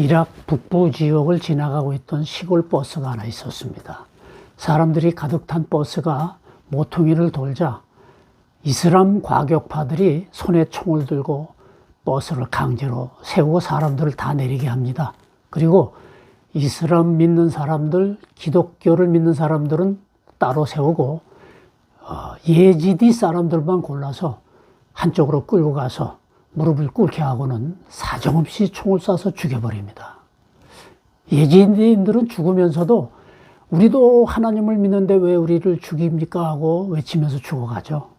이락 북부 지역을 지나가고 있던 시골 버스가 하나 있었습니다. 사람들이 가득 탄 버스가 모퉁이를 돌자 이슬람 과격파들이 손에 총을 들고 버스를 강제로 세우고 사람들을 다 내리게 합니다. 그리고 이슬람 믿는 사람들, 기독교를 믿는 사람들은 따로 세우고 예지디 사람들만 골라서 한쪽으로 끌고 가서 무릎을 꿇게 하고는 사정없이 총을 쏴서 죽여버립니다. 예지디인들은 죽으면서도 우리도 하나님을 믿는데 왜 우리를 죽입니까 하고 외치면서 죽어가죠.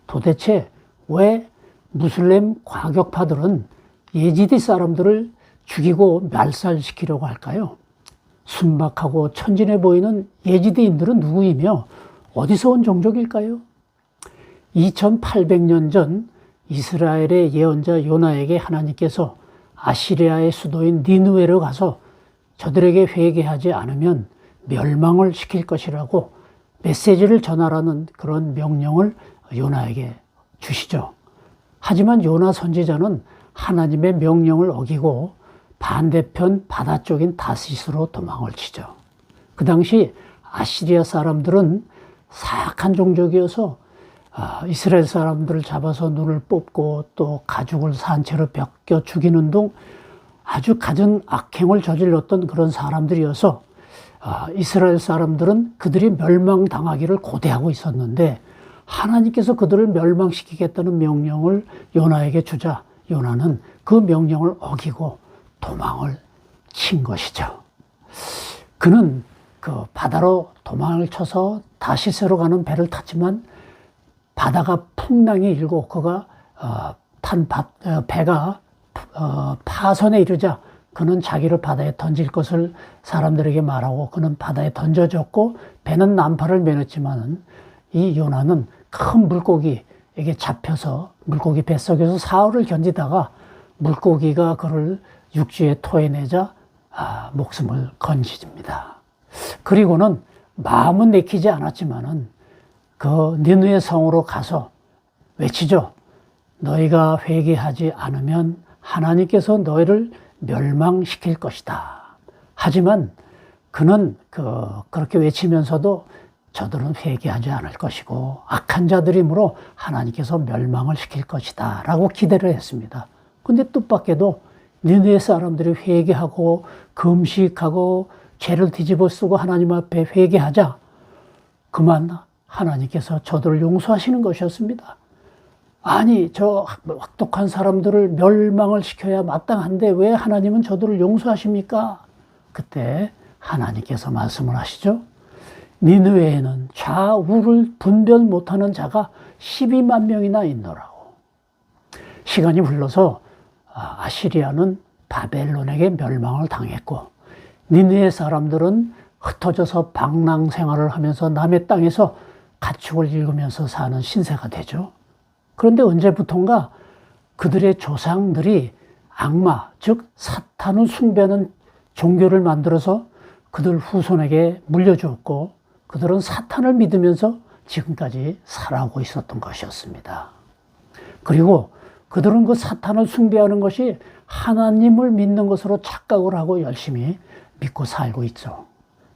도대체 왜 무슬림 과격파들은 예지디 사람들을 죽이고 멸살시키려고 할까요? 순박하고 천진해 보이는 예지디인들은 누구이며 어디서 온 종족일까요? 2800년 전 이스라엘의 예언자 요나에게 하나님께서 아시리아의 수도인 니느웨로 가서 저들에게 회개하지 않으면 멸망을 시킬 것이라고 메시지를 전하라는 그런 명령을 요나에게 주시죠. 하지만 요나 선지자는 하나님의 명령을 어기고 반대편 바다 쪽인 다시스로 도망을 치죠. 그 당시 아시리아 사람들은 사악한 종족이어서 이스라엘 사람들을 잡아서 눈을 뽑고 또 가죽을 산채로 벗겨 죽이는 등 아주 갖은 악행을 저질렀던 그런 사람들이어서 이스라엘 사람들은 그들이 멸망당하기를 고대하고 있었는데 하나님께서 그들을 멸망시키겠다는 명령을 요나에게 주자 요나는 그 명령을 어기고 도망을 친 것이죠. 그는 그 바다로 도망을 쳐서 다시스로 가는 배를 탔지만 바다가 풍랑이 일고 그가 탄 배가 파선에 이르자 그는 자기를 바다에 던질 것을 사람들에게 말하고 그는 바다에 던져졌고 배는 난파를 면했지만은 이 요나는 큰 물고기에게 잡혀서 물고기 뱃속에서 사흘을 견디다가 물고기가 그를 육지에 토해내자 목숨을 건집니다. 그리고는 마음은 내키지 않았지만은 그 니느웨 성으로 가서 외치죠. 너희가 회개하지 않으면 하나님께서 너희를 멸망시킬 것이다. 하지만 그는 그렇게 외치면서도 저들은 회개하지 않을 것이고 악한 자들이므로 하나님께서 멸망을 시킬 것이다 라고 기대를 했습니다. 근데 뜻밖에도 니느웨 사람들이 회개하고 금식하고 죄를 뒤집어 쓰고 하나님 앞에 회개하자 그만 하나님께서 저들을 용서하시는 것이었습니다. 아니 저 악독한 사람들을 멸망을 시켜야 마땅한데 왜 하나님은 저들을 용서하십니까? 그때 하나님께서 말씀을 하시죠. 니느웨에는 좌우를 분별 못하는 자가 12만 명이나 있노라고. 시간이 흘러서 아시리아는 바벨론에게 멸망을 당했고 니느웨 사람들은 흩어져서 방랑 생활을 하면서 남의 땅에서 가축을 잃으면서 사는 신세가 되죠. 그런데 언제부턴가 그들의 조상들이 악마, 즉 사탄을 숭배하는 종교를 만들어서 그들 후손에게 물려주었고 그들은 사탄을 믿으면서 지금까지 살아오고 있었던 것이었습니다. 그리고 그들은 그 사탄을 숭배하는 것이 하나님을 믿는 것으로 착각을 하고 열심히 믿고 살고 있죠.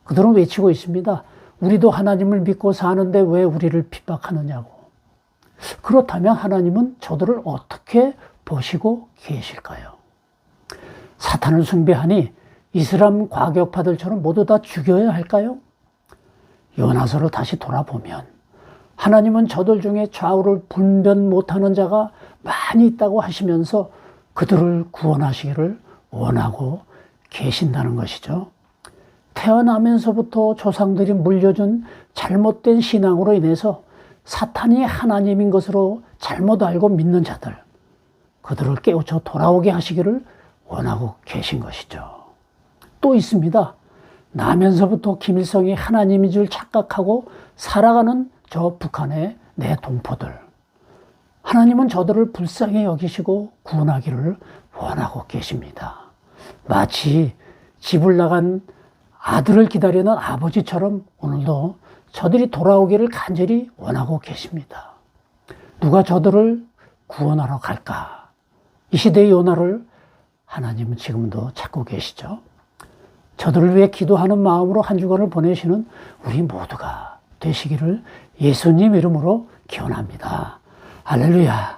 그들은 외치고 있습니다. 우리도 하나님을 믿고 사는데 왜 우리를 핍박하느냐고. 그렇다면 하나님은 저들을 어떻게 보시고 계실까요? 사탄을 숭배하니 이슬람 과격파들처럼 모두 다 죽여야 할까요? 요나서를 다시 돌아보면 하나님은 저들 중에 좌우를 분별 못하는 자가 많이 있다고 하시면서 그들을 구원하시기를 원하고 계신다는 것이죠. 태어나면서부터 조상들이 물려준 잘못된 신앙으로 인해서 사탄이 하나님인 것으로 잘못 알고 믿는 자들, 그들을 깨우쳐 돌아오게 하시기를 원하고 계신 것이죠. 또 있습니다. 나면서부터 김일성이 하나님인 줄 착각하고 살아가는 저 북한의 내 동포들. 하나님은 저들을 불쌍히 여기시고 구원하기를 원하고 계십니다. 마치 집을 나간 아들을 기다리는 아버지처럼 오늘도 저들이 돌아오기를 간절히 원하고 계십니다. 누가 저들을 구원하러 갈까? 이 시대의 요나를 하나님은 지금도 찾고 계시죠. 저들을 위해 기도하는 마음으로 한 주간을 보내시는 우리 모두가 되시기를 예수님 이름으로 기원합니다. 할렐루야.